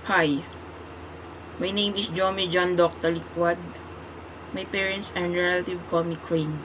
Hi, my name is Jomi John Dr. Liquad. My parents and relative call me Crane.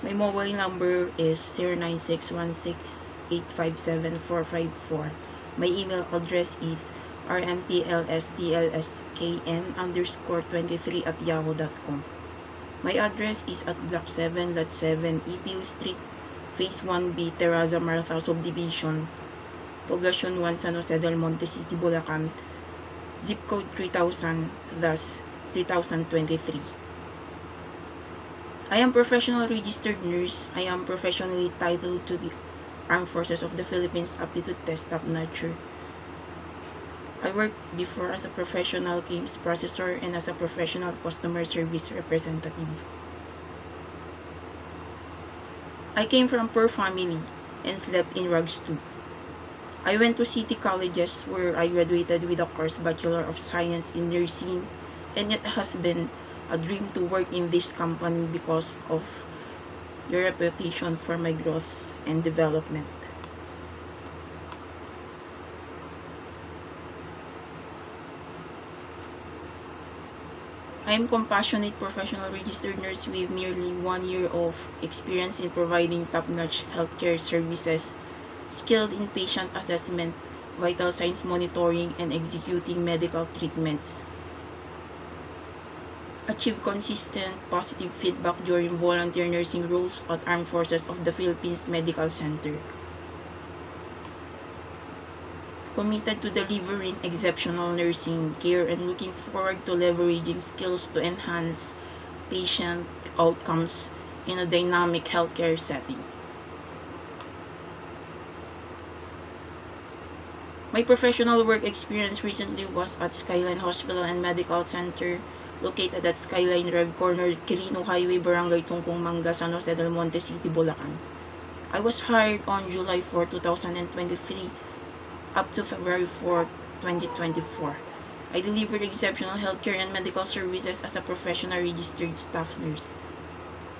My mobile number is 09616857454. My email address is rmplstlskn_23 at yahoo.com. My address is at Block 7.7 Epil Street, Phase 1B, Terraza Martha Subdivision, Poblacion 1, San Jose del Monte City, Bulacan, zip code 3000, thus 3023. I am professional registered nurse. I am professionally titled to the Armed Forces of the Philippines Aptitude Test Top Notcher. I worked before as a professional claims processor and as a professional customer service representative. I came from poor family and slept in rugs too. I went to city colleges where I graduated with a course Bachelor of Science in Nursing, and it has been a dream to work in this company because of your reputation for my growth and development. I am compassionate professional registered nurse with nearly 1 year of experience in providing top-notch healthcare services, skilled in patient assessment, vital signs monitoring, and executing medical treatments. Achieve consistent positive feedback during volunteer nursing roles at Armed Forces of the Philippines Medical Center. Committed to delivering exceptional nursing care and looking forward to leveraging skills to enhance patient outcomes in a dynamic healthcare setting. My professional work experience recently was at Skyline Hospital and Medical Center, located at Skyline Drive Corner, Quirino Highway, Barangay Tungkong Manga, San Jose del Monte City, Bulacan. I was hired on July 4, 2023 up to February 4, 2024. I delivered exceptional healthcare and medical services as a professional registered staff nurse.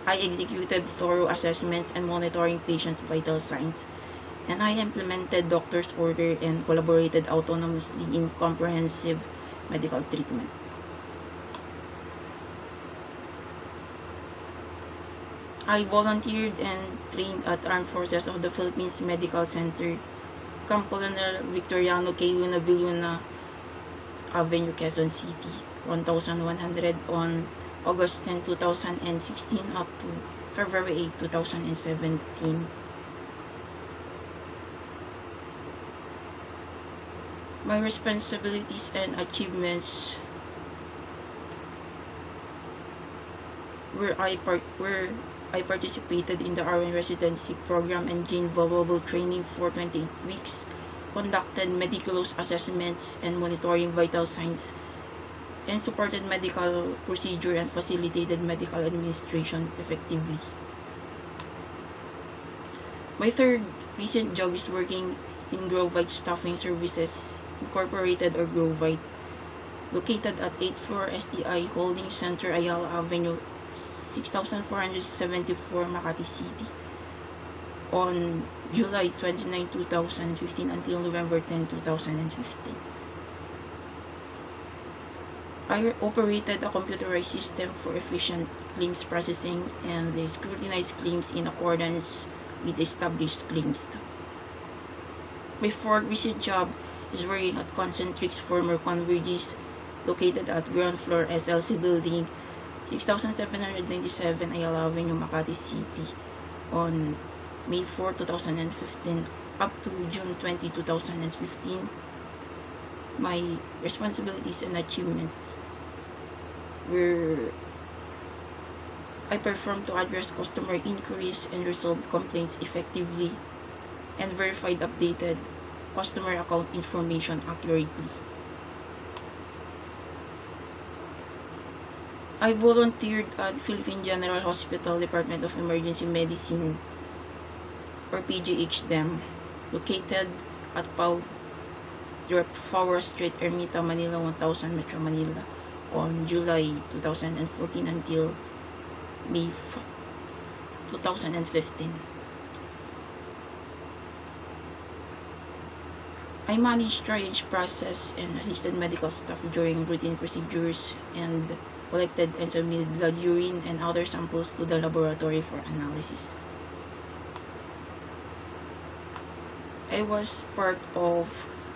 I executed thorough assessments and monitoring patients' vital signs, and I implemented doctor's order and collaborated autonomously in comprehensive medical treatment. I volunteered and trained at Armed Forces of the Philippines Medical Center, Camp Colonel Victoriano K. Luna Villuna Avenue, Quezon City, 1100 on August 10, 2016 up to February 8, 2017. My responsibilities and achievements where I participated in the RN residency program and gained valuable training for 28 weeks, conducted meticulous assessments and monitoring vital signs, and supported medical procedure and facilitated medical administration effectively. My third recent job is working in Grovite Staffing Services Incorporated, or Grovite, located at 8th floor STI Holding Center, Ayala Avenue, 6474 Makati City, on July 29, 2015 until November 10, 2015. I operated a computerized system for efficient claims processing and they scrutinized claims in accordance with established claims. My fourth recent job is working at Concentrix former Convergys, located at ground floor SLC building, 6797 Ayala Avenue, Makati City, on May 4, 2015 up to June 20, 2015. My responsibilities and achievements were I performed to address customer inquiries and resolved complaints effectively and verified updated customer account information accurately. I volunteered at Philippine General Hospital Department of Emergency Medicine, or PGH-DEM, located at Power Street, Ermita, Manila, 1000, Metro Manila, on July 2014 until May 2015. I managed triage process and assisted medical staff during routine procedures and collected and submitted blood, urine, and other samples to the laboratory for analysis. I was part of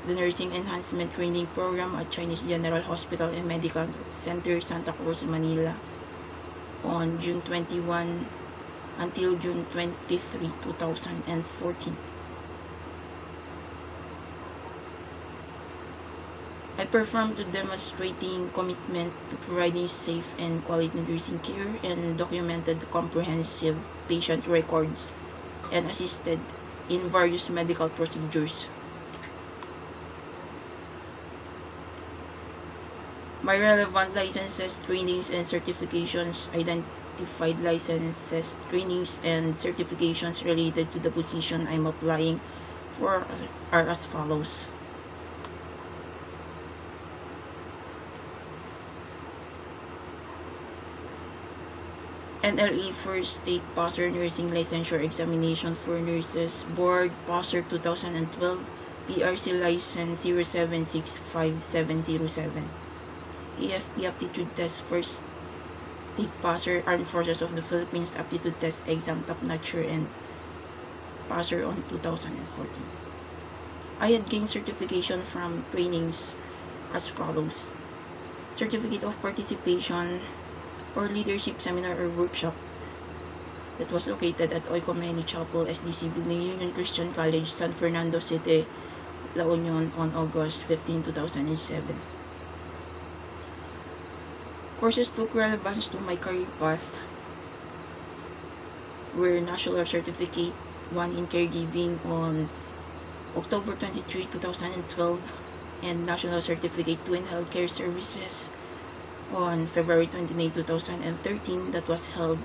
the Nursing Enhancement Training Program at Chinese General Hospital and Medical Center, Santa Cruz, Manila on June 21 until June 23, 2014. I performed to demonstrating commitment to providing safe and quality nursing care and documented comprehensive patient records and assisted in various medical procedures. My relevant licenses, trainings, and certifications identified licenses, trainings, and certifications related to the position I'm applying for are as follows. NLE First State Passer Nursing Licensure Examination for Nurses, Board Passer 2012, PRC License 0765707. EFP Aptitude Test First State Passer, Armed Forces of the Philippines Aptitude Test Exam Top Notcher and Passer on 2014. I had gained certification from trainings as follows. Certificate of Participation or Leadership Seminar or Workshop that was located at Oikomeni Chapel, SDC Building, Union Christian College, San Fernando City, La Union on August 15, 2007. Courses took relevance to my career path were National Certificate 1 in Caregiving on October 23, 2012 and National Certificate 2 in Healthcare Services on February 29, 2013 that was held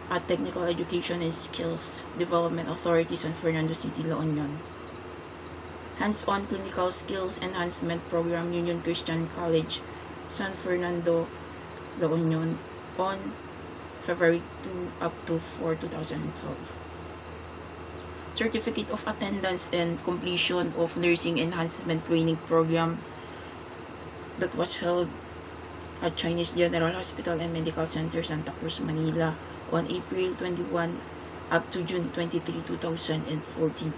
at Technical Education and Skills Development Authority, San Fernando City, La Union. Hands-on Clinical Skills Enhancement Program, Union Christian College, San Fernando, La Union on February 2 up to 4, 2012. Certificate of Attendance and Completion of Nursing Enhancement Training Program that was held at Chinese General Hospital and Medical Center, Santa Cruz, Manila on April 21 up to June 23, 2014.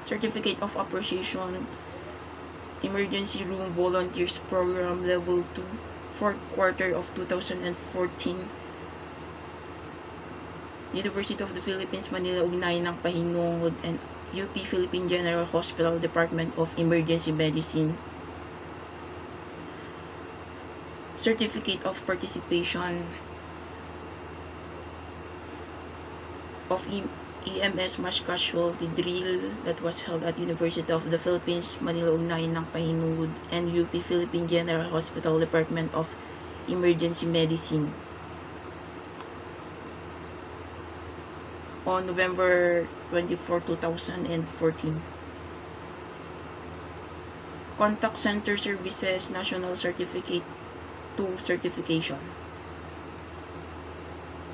Certificate of Appreciation Emergency Room Volunteers Program Level 2, 4th quarter of 2014. University of the Philippines, Manila, ugnayan ng pahinungod and UP Philippine General Hospital Department of Emergency Medicine. Certificate of Participation of EMS Mass Casualty Drill that was held at University of the Philippines, Manila, ugnayan ng pahinungod and UP Philippine General Hospital Department of Emergency Medicine. On November 24, 2014. Contact Center Services National Certificate 2 Certification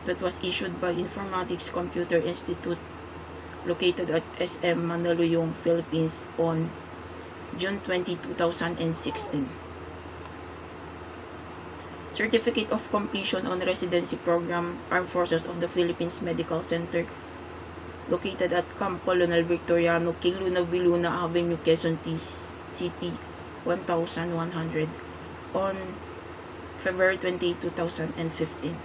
that was issued by Informatics Computer Institute located at SM Mandaluyong, Philippines on June 20, 2016. Certificate of Completion on Residency Program, Armed Forces of the Philippines Medical Center located at Camp Colonel Victoriano, King Luna Viluna Avenue, Quezon City, 1100 on February 28, 2015.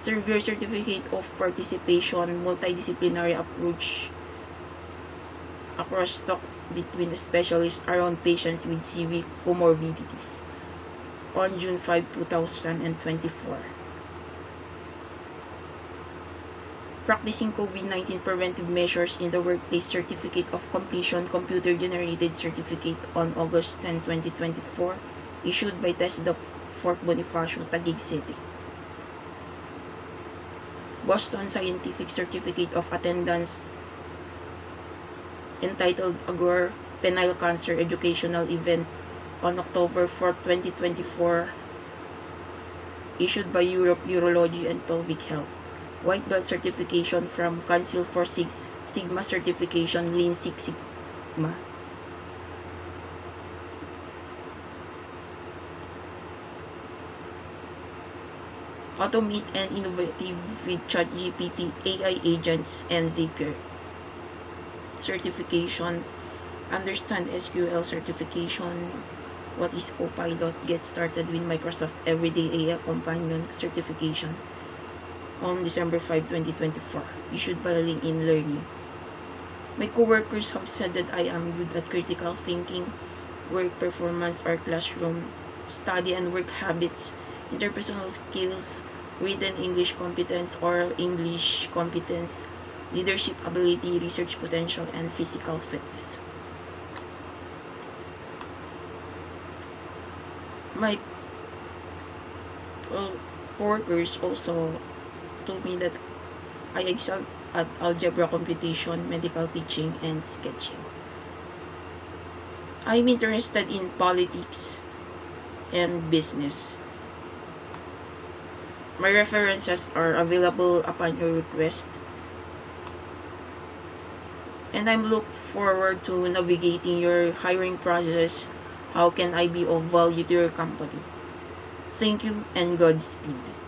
Severe Certificate of Participation, Multidisciplinary Approach across talk between specialists around patients with CV comorbidities on June 5, 2024. Practicing COVID-19 Preventive Measures in the Workplace Certificate of Completion, Computer-Generated Certificate on August 10, 2024, issued by TESDA Fort Bonifacio, Taguig City. Boston Scientific Certificate of Attendance entitled Agor Penile Cancer Educational Event on October 4, 2024 issued by Europe Urology and Pelvic Health. White belt certification from Council for Six Sigma certification, Lean Six Sigma. Automate and innovative with ChatGPT, AI agents, and Zapier. Certification, understand SQL certification. What is Copilot? Get started with Microsoft Everyday AI Companion certification on December 5, 2024, issued by LinkedIn Learning. My coworkers have said that I am good at critical thinking, work performance or classroom, study and work habits, interpersonal skills, written English competence, oral English competence, leadership ability, research potential, and physical fitness. My coworkers also told me that I excel at algebra computation, medical teaching, and sketching. I'm interested in politics and business. My references are available upon your request. And I'm look forward to navigating your hiring process. How can I be of value to your company? Thank you and Godspeed.